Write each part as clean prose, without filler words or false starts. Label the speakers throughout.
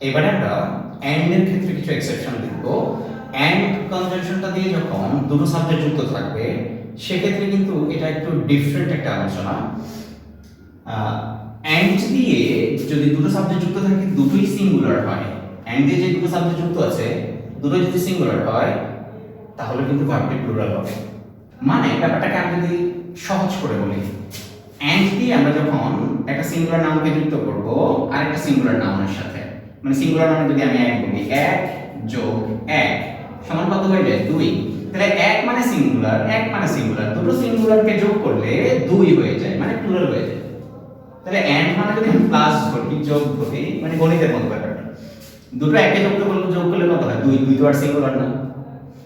Speaker 1: এবারে আমরা এন্ড এর ক্ষেত্রে কিছু এক্সেপশন দেখব। এন্ড কনজাংশনটা দিয়ে যখন দুটো সাবজেক্ট যুক্ত থাকবে সেক্ষেত্রে কিন্তু এটা একটু ডিফারেন্ট একটা আলোচনা। এন্ড দিয়ে যদি দুটো সাবজেক্ট যুক্ত থাকে দুটোই সিঙ্গুলার হয়, এন্ড দিয়ে যে দুটো সাবজেক্ট যুক্ত আছে দুটোই যদি সিঙ্গুলার হয় তাহলে কিন্তু ভার্বটি প্লুরাল হবে। মানে ব্যাপারটাকে আমি যদি সহজ করে বলি, এন্ড দিয়ে আমরা যখন একটা সিঙ্গুলার নাউনকে যুক্ত করব আর একটা সিঙ্গুলার নাউনের সাথে, মানে সিঙ্গুলার মানে যদি আমি এক বলি, এক যোগ এক সমান কত হয়ে যায়? 2। তাহলে এক মানে সিঙ্গুলার, দুটো সিঙ্গুলারকে যোগ করলে 2 হয়ে যায়, মানে প্লুরাল হয়ে যায়। তাহলে এন্ড মানে যদি আমি প্লাস ধরি, যোগ ধরি, মানে গণিতের মতো ব্যাপারটা, দুটো একে যোগ করলে কত হয়? 2। 2 তো আর সিঙ্গুলার না।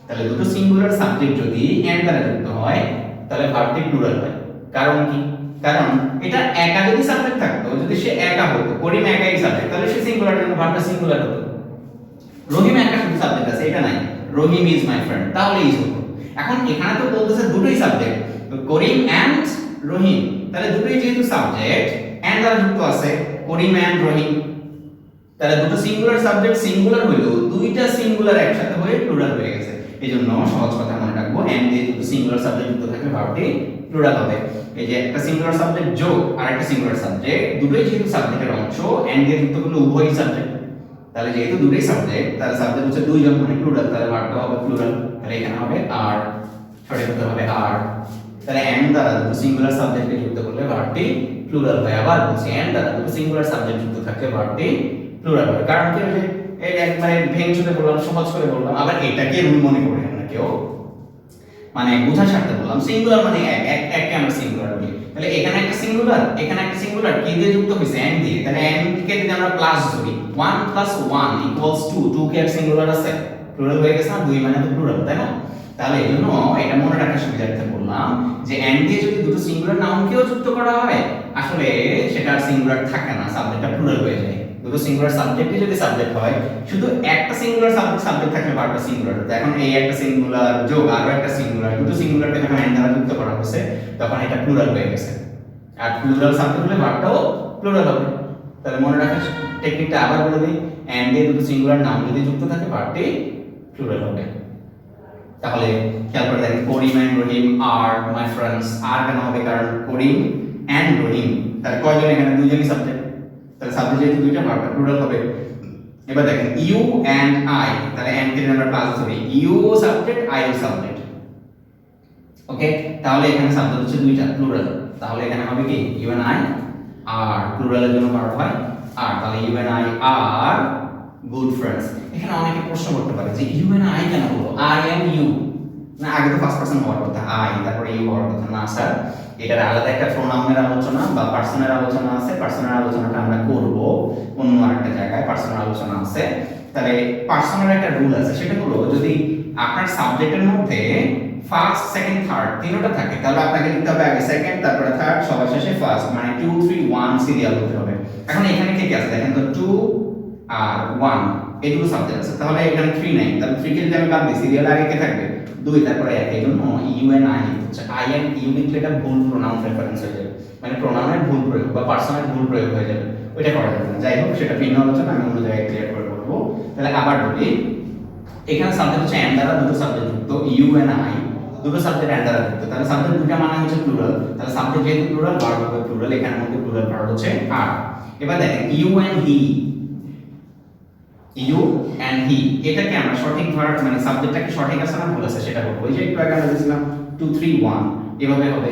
Speaker 1: তাহলে দুটো সিঙ্গুলার সাবজেক্ট যদি এন্ড দ্বারা যুক্ত হয় তাহলে ভার্বটি প্লুরাল হয়। কারণ কি? কারণ এটা একা যদি সাবজেক্ট থাকতো, যদি সে একা হতো, করিম একাই সাবজেক্ট, তাহলে সে সিঙ্গুলার, কিন্তু ভার্বটা সিঙ্গুলার হতো। রহিম একা শুধু সাবজেক্ট আছে, এটা নাই, রহিম ইজ মাই ফ্রেন্ড, তাহলে ইজ হতো। এখন এখানে তো বলতেছে দুটোই সাবজেক্ট, করিম এন্ড রহিম, তাহলে দুটোই যেহেতু সাবজেক্ট এন্ড দ্বারা যুক্ত আছে, করিম এন্ড রহিম, তাহলে দুটো সিঙ্গুলার সাবজেক্ট সিঙ্গুলার হইলো দুইটা সিঙ্গুলার একসাথে হয়ে প্লুরাল হয়ে গেছে। এইজন্য সহজ কথা মনে রাখবো, এন্ড দিয়ে দুটো সিঙ্গুলার সাবজেক্ট যুক্ত থাকলে ভার্বটি প্লুরাল হবে। এই যে একটা সিঙ্গুলার সাবজেক্ট যোগ আর একটা সিঙ্গুলার সাবজেক্ট, দুটোই যেহেতু সাবজেক্টের অংশ, এন্ড দিয়ে যুক্ত করলে উভয়ই সাবজেক্ট, তাহলে যেহেতু দুটোই সাবজেক্ট, তাহলে সাবজেক্ট হচ্ছে দুইজন, মানে প্লুরাল, তাহলে ভার্বটা হবে প্লুরাল। তাহলে এখানে হবে আর, সঠিক উত্তর হবে আর। তাহলে এন্ড দ্বারা দুটো সিঙ্গুলার সাবজেক্টকে যুক্ত করলে ভার্বটি প্লুরাল হয়। আবার বলছি, এন্ড দ্বারা দুটো সিঙ্গুলার সাবজেক্ট যুক্ত থাকলে ভার্বটি প্লুরাল হয়। কারণ কি? ওই যে এই একবারে ভেঙে বললাম, সহজ করে বললাম, আবার এটাকে রুল মনে করে না কেউ, মানে বোঝার স্বার্থে বললাম। সিঙ্গুলার মানে এককে আমরা সিঙ্গুলার বলি, তাহলে এখানে একটা সিঙ্গুলার, এখানে একটা সিঙ্গুলার, কি দিয়ে যুক্ত হইছে? এন্ড দিয়ে। তাহলে এন্ড কে যদি আমরা প্লাস ধরি, 1 + 1 = 2, 2 কে সিঙ্গুলার আছে, প্লুরাল হয়ে গেছে না? 2 মানে তো প্লুরাল, তাই না? তাহলে এজন্য এটা মনে রাখার সুবিধার্থে বললাম যে এন্ড দিয়ে যদি দুটো সিঙ্গুলার নাউনকেও যুক্ত করা হয়, আসলে সেটা আর সিঙ্গুলার থাকে না, সাবজেক্টটা প্লুরাল হয়ে যায়। দুটো সিঙ্গুলার সাবজেক্টই যদি সাবজেক্ট হয়, শুধু একটা সিঙ্গুলার সাবজেক্ট থাকলে ভার্বটা সিঙ্গুলার হতো। এখন এই একটা সিঙ্গুলার যোগ আরো একটা সিঙ্গুলার, দুটো সিঙ্গুলারকে যখন এন্ড দ্বারা যুক্ত করা হয়েছে তখন এটা প্লুরাল হয়ে গেছে। আর প্লুরাল সাবজেক্ট হলে ভার্বটাও প্লুরাল হবে। তাহলে মনে রাখার টেকনিকটা আবার বলে দিই, এন্ড দিয়ে দুটো সিঙ্গুলার নাউন যদি যুক্ত থাকে ভার্বটি প্লুরাল হবে। তাহলে খেয়াল করে দেখেন, করিম and Rahim R my friends. আর কেন হবে? কারণ করিম এন্ড রহিম, তাহলে কয়জন? এখানে দুইজনই সাবজেক্ট, তাহলে সাবজেক্ট যেহেতু দুইটা ভার্বটা প্লুরাল হবে। এবার দেখেন ইউ এন্ড আই, তাহলে এন্ড কে আমরা প্লাস ধরি, ইউ সাবজেক্ট, আই সাবজেক্ট, ওকে। তাহলে এখানে সাবজেক্ট হচ্ছে দুইটা প্লুরাল, তাহলে এখানে হবে কি? ইউ এন্ড আই আর, প্লুরালের জন্য ভার্ব হয় আর, তাহলে you and I are good friends. এখানে অনেকে প্রশ্ন করতে পারে যে ইউ এন্ড আই কেন হলো? আই এন্ড ইউ না, আগে তো ফার্স্ট পারসন হওয়ার কথা, আই তারপরে ইউ হওয়ার কথা না স্যার। এটার আলাদা একটা প্রোনাউনের আলোচনা বা পার্সনের আলোচনা আছে, পার্সনের আলোচনাটা আমরা করব অন্য আরেকটা জায়গায়, পার্সনের আলোচনা আছে। তাহলে পার্সনের একটা রুল আছে, সেটা হলো যদি আপনার সাবজেক্টের মধ্যে ফার্স্ট, সেকেন্ড, থার্ড তিনটা থাকে, তাহলে আপনাকে লিখতে হবে আগে সেকেন্ড, তারপরে থার্ড, সবার শেষে ফার্স্ট, মানে 2 3 1 সিরিয়াল হতে হবে। এখন এখানে কি কি আছে দেখেন তো, 2 আর 1 এই দুটো সাবজেক্ট আছে, তাহলে এখানে 3 নাই, তাহলে 3 কে যদি আমি বাদ দিই, সিরিয়াল আগে কে থাকবে? 2, তারপরে 1, এই জন্য ইউ এন্ড আই হচ্ছে, আই এন্ড ইউ লিখলে এটা ভুল প্রোনাউন রেফারেন্স হয়ে যাবে, মানে প্রোনাউনের ভুল প্রয়োগ বা পার্সনের ভুল প্রয়োগ হয়ে যাবে, ওইটা করা যাবে না। যাই হোক, সেটা ভিন্ন আলোচনা, আমি অন্য জায়গায় ক্লিয়ার করে বলবো। তাহলে আবার বলি, এখানে সাবজেক্ট হচ্ছে এন্ড দ্বারা দুটো সাবজেক্ট যুক্ত, ইউ এন্ড আই দুটো সাবজেক্ট এন্ড দ্বারা যুক্ত, তাহলে সাবজেক্ট দুটো মানে হচ্ছে প্লুরাল, তাহলে সাবজেক্ট যেহেতু প্লুরাল, ভার্ব হবে প্লুরাল, এখানে মধ্যে প্লুরাল ভার্ব হচ্ছে আর। এবার দেখেন you and he, you and he, এটাকে আমরা সঠিক ভার্ব, মানে সাবজেক্টটাকে সঠিক আছে না ভুল আছে সেটা বলবো। ওই যে একটু আগে আমরা দিয়েছিলাম 2 3 1 এভাবে হবে,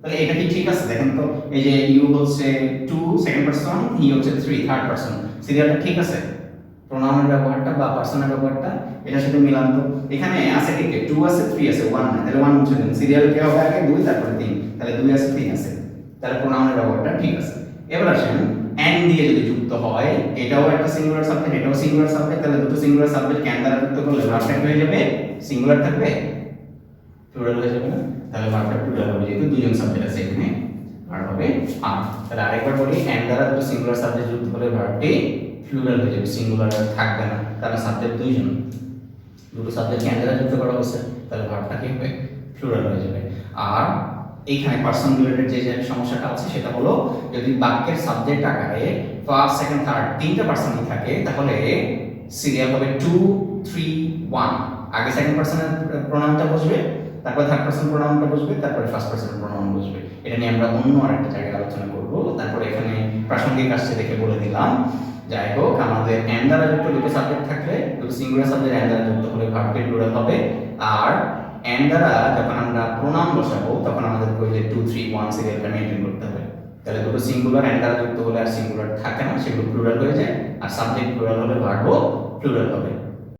Speaker 1: তাহলে এটা কি ঠিক আছে? দেখেন তো, এই যে ইউ হচ্ছে 2 সেকেন্ড পারসন, হি হচ্ছে 3 থার্ড পারসন, সিরিয়ালটা ঠিক আছে? প্রোনাউনের ব্যবহারটা বা পার্সনের ব্যবহারটা এটার সাথে মিলান তো। এখানে আছে কি? 2 আছে, 3 আছে, 1 না, তাহলে 1 মুছে দিন। সিরিয়াল কি হবে? আগে 2, তারপরে 3, তাহলে 2 আছে 3 আছে, তাহলে প্রোনাউনের ব্যবহারটা ঠিক আছে। এবার আসেন, এন্ড দিয়ে যদি যুক্ত হয়, এটাও একটা সিঙ্গুলার সাবজেক্ট, এটাও সিঙ্গুলার সাবজেক্ট, তাহলে দুটো সিঙ্গুলার সাবজেক্ট ক্যান দ্বারা যুক্ত করলে ভার্বটা কি হয়ে যাবে? সিঙ্গুলার থাকবে, প্লুরাল হয়ে যাবে না? তাহলে ভার্বটা প্লুরাল হবে, যেহেতু দুইজন সাবজেক্ট আছে এখানে, ভার্ব হবে আর। তাহলে আরেকবার বলি, এন্ড দ্বারা দুটো সিঙ্গুলার সাবজেক্ট যুক্ত করলে ভার্বটি প্লুরাল হয়ে যাবে, সিঙ্গুলার আর থাকবে না, কারণ সাবজেক্ট দুইজন, দুটো সাবজেক্ট ক্যান দ্বারা যুক্ত করা হচ্ছে, তাহলে ভার্বটা কি হবে? প্লুরাল হয়ে যাবে। আর এইখানে পার্সন রিলেটেড যে সমস্যাটা আছে সেটা হলো যদি বাক্যের সাবজেক্ট আকারে ফার্স্ট সেকেন্ড থার্ড তিনটা পার্সনই থাকে তাহলে সিরিয়াল হবে 2 3 1 আগে সেকেন্ড পার্সনের প্রোনাউনটা বসবে তারপর থার্ড পার্সন প্রোনাউনটা বসবে তারপরে ফার্স্ট পার্সনের প্রোনাউন বসবে এটা নিয়ে আমরা অন্য আরেকটা জায়গায় আলোচনা করব তারপরে এখানে প্রাসঙ্গিক আসছে দেখে বলে দিলাম যাই হোক আমাদের এন দ্বারা যুক্ত দুটো সাবজেক্ট থাকলে দুটো সিঙ্গুলার সাবজেক্ট এন দ্বারা যুক্ত হলে ভার্বটি প্লুরাল হবে আর এন দ্বারা যখন আমরা প্রোনাউন বসাবো তখন আমাদের ওই যে 2 3 1 সিরিয়ালটা মেইনটেইন করতে হবে তাহলে দুটো সিঙ্গুলার এন দ্বারা যুক্ত হলে আর সিঙ্গুলার থাকে না সেগুলো প্লুরাল হয়ে যায় আর সাবজেক্ট প্লুরাল হলে ভার্বও প্লুরাল হবে